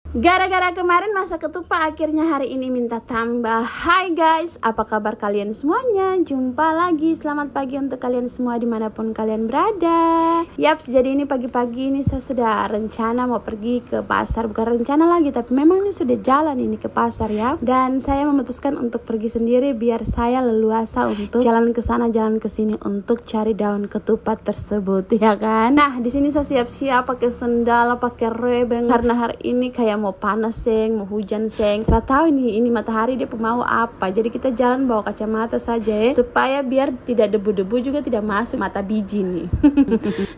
Gara-gara kemarin masak ketupat, akhirnya hari ini minta tambah. Hai guys, apa kabar kalian semuanya? Jumpa lagi, selamat pagi untuk kalian semua dimanapun kalian berada. Yaps, jadi ini pagi-pagi ini saya sudah rencana mau pergi ke pasar. Bukan rencana lagi, tapi memang ini sudah jalan ini ke pasar ya. Dan saya memutuskan untuk pergi sendiri biar saya leluasa untuk jalan ke sana, jalan ke sini untuk cari daun ketupat tersebut ya kan. Nah, di sini saya siap-siap pakai sendal, pakai rebeng karena hari ini kayak mau panas mau hujan tidak tahu ini matahari dia mau apa. Jadi kita jalan bawa kacamata saja ya, supaya biar tidak debu-debu juga tidak masuk mata biji nih.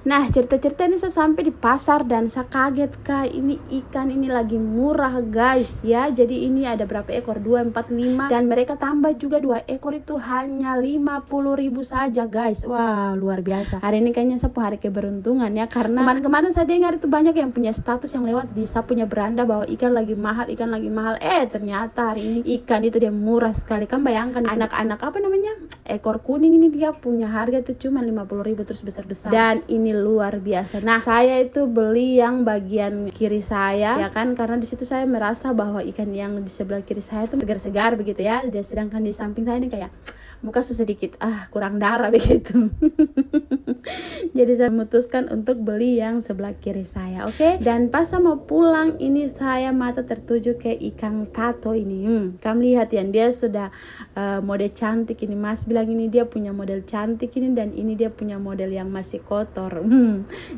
Nah, cerita-cerita ini saya sampai di pasar dan saya kaget kak, ini ikan ini lagi murah guys ya. Jadi ini ada berapa ekor, 2, 4, 5 dan mereka tambah juga 2 ekor itu hanya 50.000 saja guys. Wah, luar biasa. Hari ini kayaknya saya hari keberuntungan ya, karena kemarin saya dengar itu banyak yang punya status yang lewat di saya punya beranda bahwa ikan lagi mahal. Ternyata hari ini ikan itu dia murah sekali. Kan bayangkan anak-anak ekor kuning ini dia punya harga itu cuma 50.000 terus besar-besar. Dan ini luar biasa. Nah, saya itu beli yang bagian kiri saya ya kan, karena di situ saya merasa bahwa ikan yang di sebelah kiri saya itu segar-segar begitu ya. Dan sedangkan di samping saya ini kayak muka sedikit kurang darah begitu. Jadi saya memutuskan untuk beli yang sebelah kiri saya, oke? Dan pas saya mau pulang ini saya mata tertuju ke ikan tato ini. Kamu lihat ya, dia sudah model cantik ini. Mas bilang ini dia punya model cantik ini, dan ini dia punya model yang masih kotor.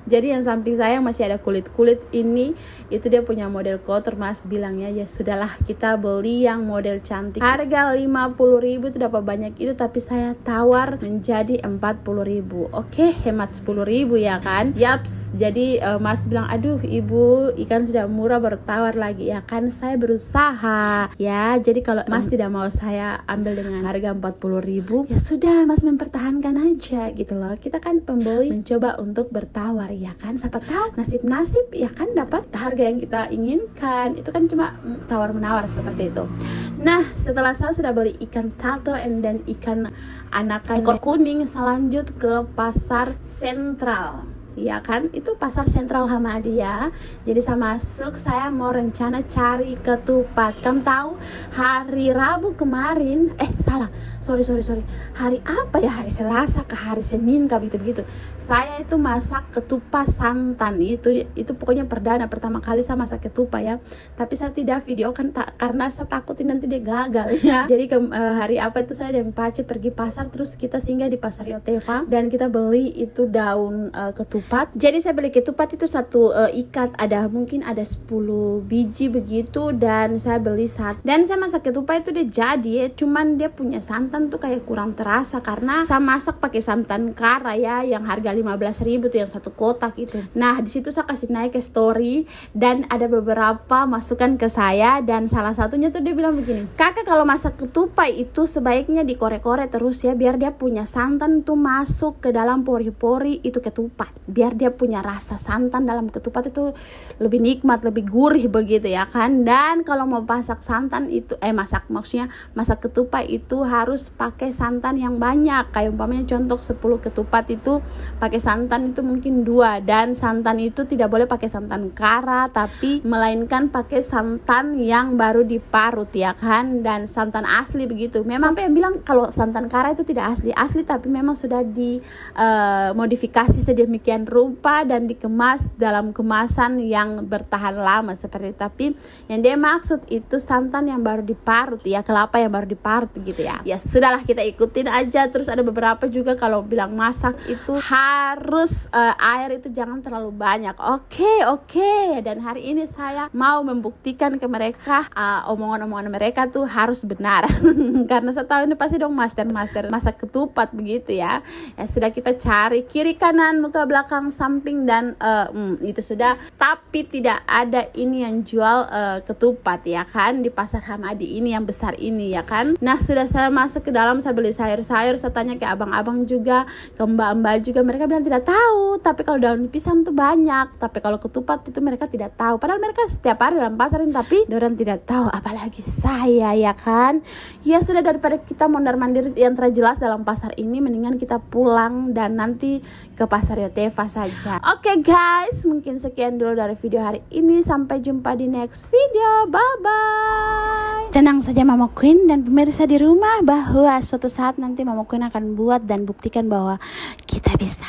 Jadi yang samping saya masih ada kulit-kulit ini, itu dia punya model kotor. Mas bilang ya sudahlah kita beli yang model cantik. Harga 50.000 itu dapat banyak itu, tapi saya tawar menjadi 40.000. Oke, hemat 10.000 ya kan. Yaps, jadi mas bilang aduh ibu ikan sudah murah bertawar lagi ya kan. Saya berusaha ya, jadi kalau mas tidak mau saya ambil dengan harga 40.000, ya sudah mas mempertahankan aja gitu loh. Kita kan pembeli mencoba untuk bertawar ya kan, siapa tahu nasib-nasib ya kan dapat harga yang kita inginkan. Itu kan cuma tawar-menawar seperti itu. Nah, setelah saya sudah beli ikan tato dan ikan anakan ekor kuning, saya lanjut ke pasar sentral ya kan, itu pasar sentral Hamadi ya. Jadi saya masuk, saya mau rencana cari ketupat. Kamu tahu hari Rabu kemarin sorry hari apa ya, hari Selasa ke hari Senin kah begitu saya itu masak ketupat santan. Itu pokoknya pertama kali saya masak ketupat ya, tapi saya tidak videokan karena saya takutin nanti dia gagal ya. Jadi hari apa itu saya dan Pace pergi pasar, terus kita singgah di pasar Yotefa dan kita beli itu daun ketupat. Jadi saya beli ketupat itu satu ikat, mungkin ada 10 biji begitu, dan saya beli satu. Dan saya masak ketupat itu dia jadi ya, cuman dia punya santan tuh kayak kurang terasa karena saya masak pakai santan kara ya, yang harga 15.000 tuh yang satu kotak itu. Nah, di situ saya kasih naik ke story dan ada beberapa masukan ke saya, dan salah satunya tuh dia bilang begini, kakak kalau masak ketupat itu sebaiknya dikorek-korek terus ya, biar dia punya santan tuh masuk ke dalam pori-pori itu ketupat, biar dia punya rasa santan dalam ketupat itu lebih nikmat, lebih gurih begitu ya kan. Dan kalau mau masak santan itu masak ketupat itu harus pakai santan yang banyak. Kayak umpamanya contoh 10 ketupat itu pakai santan itu mungkin 2, dan santan itu tidak boleh pakai santan kara, tapi melainkan pakai santan yang baru diparut ya kan, dan santan asli begitu. Memang sampai yang bilang kalau santan kara itu tidak asli, tapi memang sudah dimodifikasi sedemikian rupa dan dikemas dalam kemasan yang bertahan lama seperti itu. Tapi yang dia maksud itu santan yang baru diparut ya, kelapa yang baru diparut gitu ya. Ya sudahlah kita ikutin aja. Terus ada beberapa juga kalau bilang masak itu harus air itu jangan terlalu banyak. Oke. Dan hari ini saya mau membuktikan ke mereka omongan-omongan mereka tuh harus benar. Karena saya tahu ini pasti dong master masak ketupat begitu ya. Ya sudah kita cari kiri kanan muka belakang samping dan itu sudah, tapi tidak ada ini yang jual ketupat ya kan di pasar Hamadi ini yang besar ini ya kan. Nah, sudah saya masuk ke dalam, saya beli sayur-sayur, saya tanya ke abang-abang juga, ke mbak-mbak juga, mereka bilang tidak tahu, tapi kalau daun pisang tuh banyak, tapi kalau ketupat itu mereka tidak tahu, padahal mereka setiap hari dalam pasar ini, tapi orang tidak tahu, apalagi saya ya kan. Ya sudah, daripada kita mondar-mandir yang terjelas dalam pasar ini, mendingan kita pulang dan nanti ke pasar Yotefa apa saja. Oke guys, mungkin sekian dulu dari video hari ini. Sampai jumpa di next video. Bye bye. Tenang saja Mama Queen dan pemirsa di rumah, bahwa suatu saat nanti Mama Queen akan buat dan buktikan bahwa kita bisa